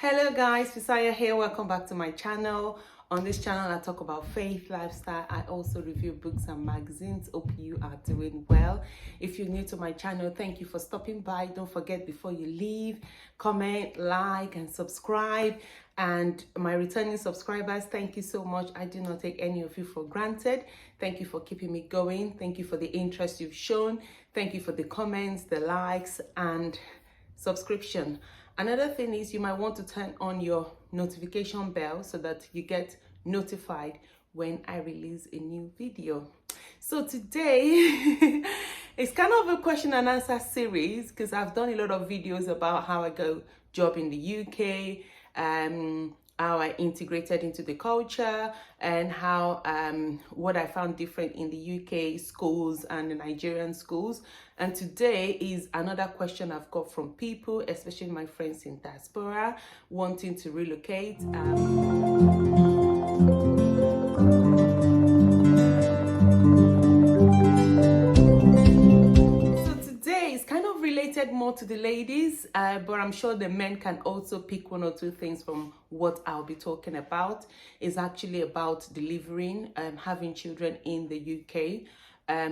Hello guys, Fisaya here. Welcome back to my channel. On this channel I talk about faith, lifestyle. I also review books and magazines. Hope you are doing well. If you're new to my channel, thank you for stopping by. Don't forget, before you leave, comment, like and subscribe. And my returning subscribers, thank you so much. I do not take any of you for granted. Thank you for keeping me going. Thank you for the interest you've shown. Thank you for the comments, the likes and subscription. Another thing is you might want to turn on your notification bell so that you get notified when I release a new video. So today it's kind of a question and answer series because I've done a lot of videos about how I got a job in the UK, how I integrated into the culture, and how what I found different in the UK schools and the Nigerian schools. And today is another question I've got from people, especially my friends in diaspora, wanting to relocate. Related more to the ladies, but I'm sure the men can also pick one or two things from what I'll be talking about. It's actually about delivering, having children in the UK.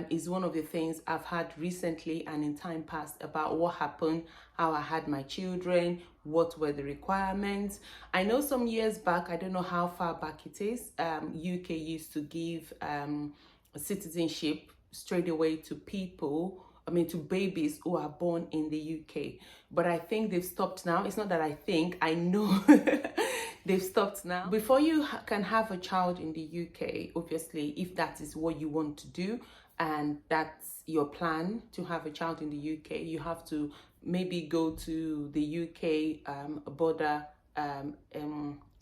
Is one of the things I've had recently and in time past about what happened, how I had my children, what were the requirements. I know some years back, I don't know how far back it is, UK used to give citizenship straight away to people, to babies who are born in the UK. But I think they've stopped now. It's not that I think, I know they've stopped now. Before you can have a child in the UK, obviously, if that is what you want to do, and that's your plan to have a child in the UK, you have to maybe go to the UK border,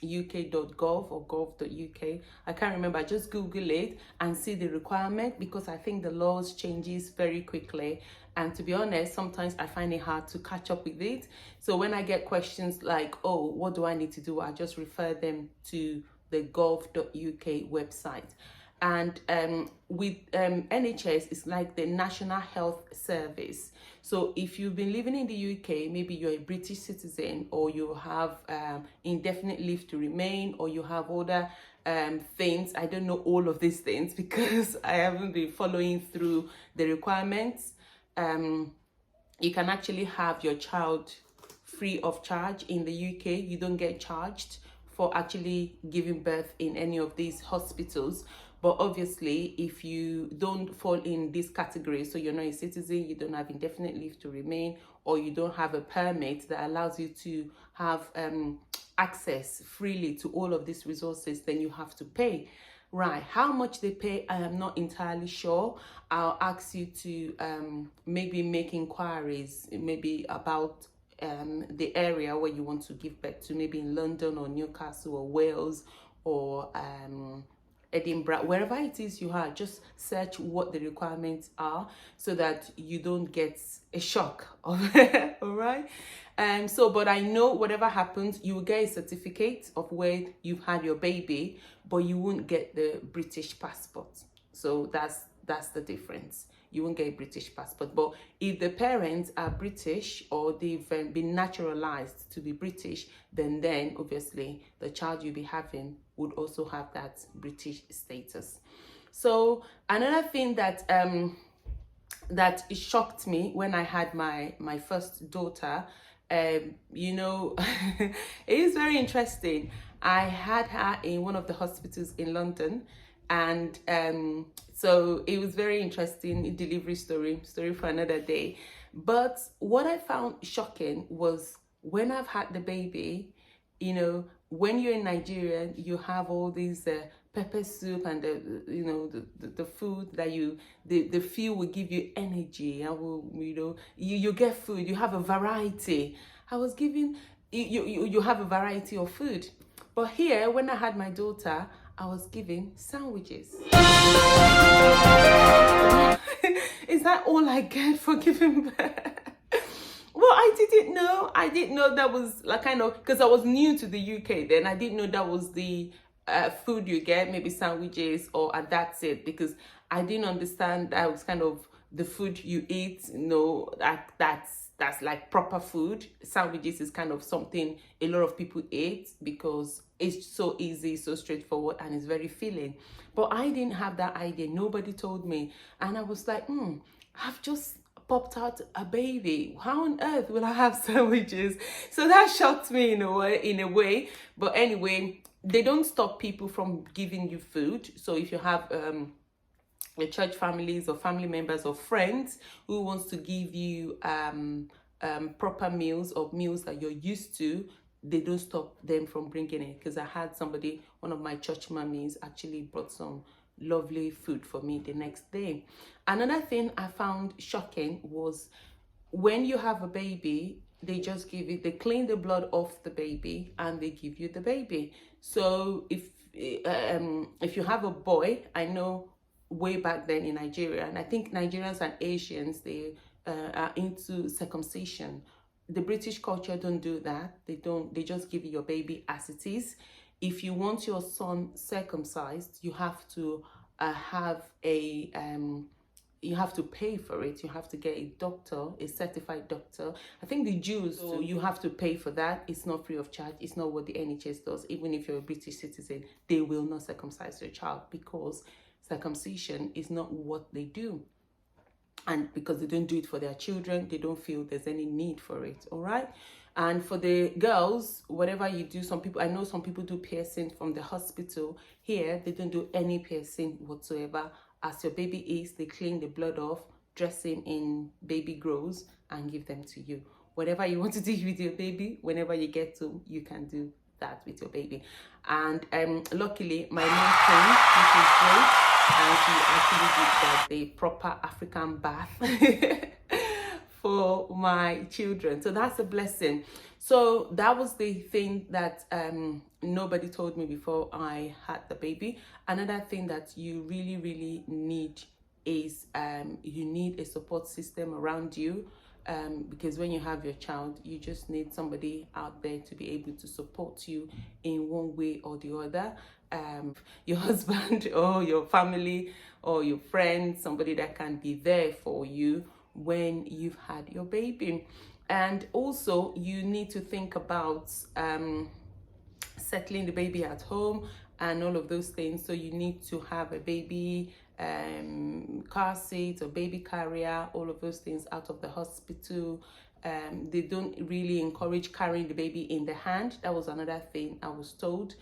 uk.gov or gov.uk. I can't remember. Just Google it and see the requirement, because I think the laws changes very quickly, and to be honest, sometimes I find it hard to catch up with it. So when I get questions like, oh, what do I need to do, I just refer them to the gov.uk website. And with NHS, it's like the National Health Service. So if you've been living in the UK, maybe you're a British citizen, or you have indefinite leave to remain, or you have other things. I don't know all of these things because I haven't been following through the requirements. You can actually have your child free of charge in the UK. You don't get charged for actually giving birth in any of these hospitals. But obviously, if you don't fall in this category, so you're not a citizen, you don't have indefinite leave to remain, or you don't have a permit that allows you to have access freely to all of these resources, then you have to pay. Right, how much they pay, I am not entirely sure. I'll ask you to maybe make inquiries, maybe about the area where you want to give birth to, maybe in London or Newcastle or Wales or Edinburgh, wherever it is you are. Just search what the requirements are so that you don't get a shock of it. All right. But I know whatever happens, you will get a certificate of where you've had your baby, but you won't get the British passport. So that's the difference. You won't get a British passport. But if the parents are British, or they've been naturalized to be British, then obviously the child you'll be having would also have that British status. So another thing that that shocked me when I had my first daughter, it is very interesting. I had her in one of the hospitals in London, and so it was very interesting. Delivery story for another day. But what I found shocking was when I've had the baby, when you're in Nigeria, you have all these pepper soup and the food that the fuel will give you energy, and you get food, you have a variety. I was given you have a variety of food. But here, when I had my daughter, I was given sandwiches. Is that all I get for giving birth? Well, I didn't know that was like because I was new to the UK then. I didn't know that was the food you get, maybe sandwiches, and that's it, because I didn't understand that was kind of the food you eat, that's that's like proper food. Sandwiches is kind of something a lot of people eat because it's so easy, so straightforward, and it's very filling. But I didn't have that idea. Nobody told me. And I was like, I've just popped out a baby. How on earth will I have sandwiches? So that shocked me in a way. But anyway, they don't stop people from giving you food. So if you have your church families or family members or friends who wants to give you proper meals or meals that you're used to, they don't stop them from bringing it. Because I had somebody, one of my church mummies, actually brought some lovely food for me the next day. Another thing I found shocking was when you have a baby, they just give it, they clean the blood off the baby and they give you the baby. So if you have a boy, I know way back then in Nigeria, and I think Nigerians and Asians, they are into circumcision. The British culture don't do that. They just give you your baby as it is. If you want your son circumcised, you have to you have to pay for it. You have to get a doctor, a certified doctor. I think the Jews, so you have to pay for that. It's not free of charge. It's not what the NHS does. Even if you're a British citizen, they will not circumcise your child because circumcision is not what they do. And because they don't do it for their children, they don't feel there's any need for it. All right. And for the girls, whatever you do, I know some people do piercing from the hospital. Here, they don't do any piercing whatsoever. As your baby is, they clean the blood off, dress him in baby grows, and give them to you. Whatever you want to do with your baby, whenever you get to, you can do that with your baby. And luckily, my mom came, which is great, and she actually did the proper African bath for my children. So that's a blessing. So that was the thing that nobody told me before I had the baby. Another thing that you really, really need is you need a support system around you. Because when you have your child, you just need somebody out there to be able to support you in one way or the other. Your husband or your family or your friends, somebody that can be there for you when you've had your baby. And also you need to think about settling the baby at home and all of those things. So you need to have a baby car seat or baby carrier, all of those things out of the hospital. They don't really encourage carrying the baby in the hand. That was another thing I was told.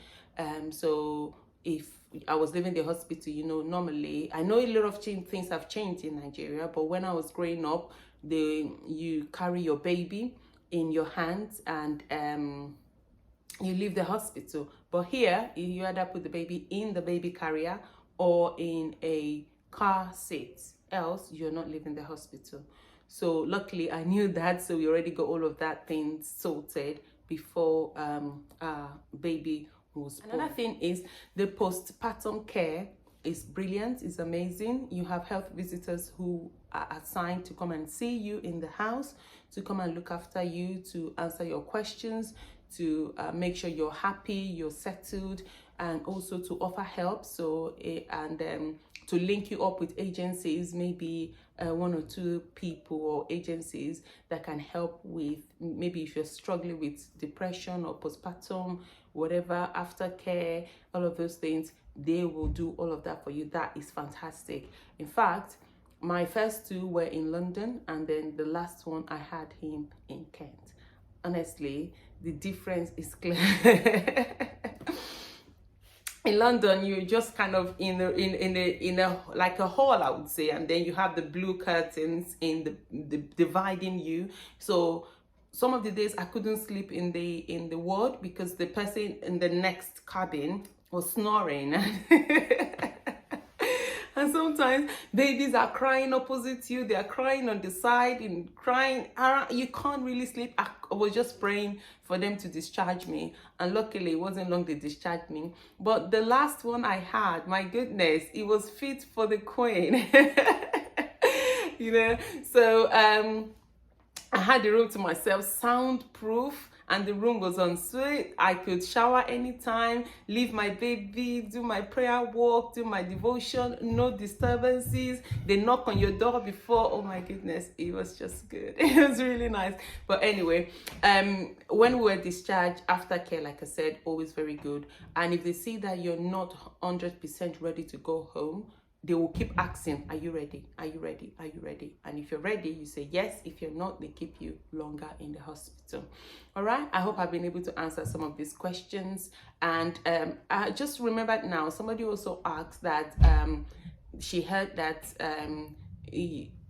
So if I was leaving the hospital, normally, I know a lot of things have changed in Nigeria, but when I was growing up, you carry your baby in your hands and you leave the hospital. But here, you either put the baby in the baby carrier or in a car seat, else you're not leaving the hospital. So luckily I knew that, so we already got all of that things sorted before our baby was born. Another thing is the postpartum care is brilliant, it's amazing. You have health visitors who are assigned to come and see you in the house, to come and look after you, to answer your questions, to make sure you're happy, you're settled, and also to offer help. So to link you up with agencies, maybe one or two people or agencies that can help with, maybe if you're struggling with depression or postpartum, whatever, aftercare, all of those things, they will do all of that for you. That is fantastic. In fact, my first two were in London, and then the last one I had him in Kent. Honestly, the difference is clear. In London, you're just kind of in a like a hall, I would say, and then you have the blue curtains in the dividing you. So some of the days I couldn't sleep in the ward because the person in the next cabin was snoring. And sometimes babies are crying opposite you. They are crying on the side and crying. You can't really sleep. I was just praying for them to discharge me. And luckily, it wasn't long they discharged me. But the last one I had, my goodness, it was fit for the queen. So I had the room to myself, soundproof. and the room was en suite. I could shower anytime, leave my baby, do my prayer walk, do my devotion, no disturbances. They knock on your door before. Oh my goodness, it was just good. It was really nice. But anyway, when we were discharged, aftercare, like I said, always very good. And if they see that you're not 100% ready to go home, they will keep asking, are you ready? Are you ready? Are you ready? And if you're ready, you say yes. If you're not, they keep you longer in the hospital. All right. I hope I've been able to answer some of these questions. And I just remembered now, somebody also asked that she heard that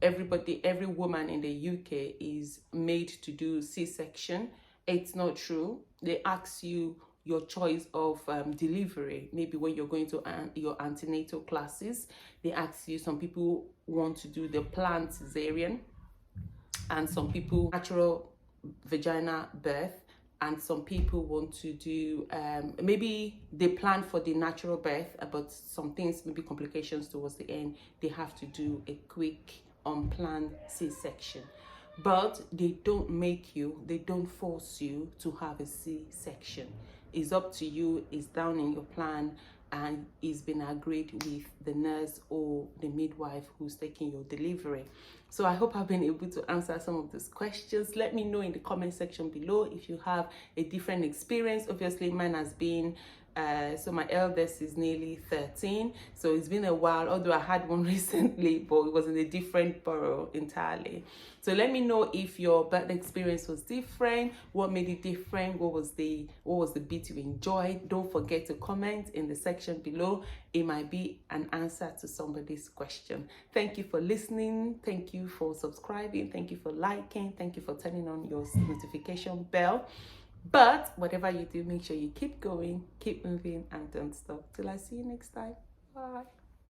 every woman in the UK is made to do C-section. It's not true. They ask you your choice of delivery. Maybe when you're going to your antenatal classes, they ask you, some people want to do the planned cesarean, and some people natural vaginal birth, and some people want to do maybe they plan for the natural birth, but some things, maybe complications towards the end, they have to do a quick unplanned C-section. But they don't make you, they don't force you to have a C-section. It's up to you, it's down in your plan, and it's been agreed with the nurse or the midwife who's taking your delivery. So I hope I've been able to answer some of these questions. Let me know in the comment section below if you have a different experience. Obviously, mine has been so my eldest is nearly 13, so it's been a while, although I had one recently, but it was in a different borough entirely. So let me know if your birth experience was different, what made it different, what was the bit you enjoyed. Don't forget to comment in the section below. It might be an answer to somebody's question. Thank you for listening, thank you for subscribing, thank you for liking, thank you for turning on your notification bell. But whatever you do, make sure you keep going, keep moving, and don't stop. Till I see you next time. Bye.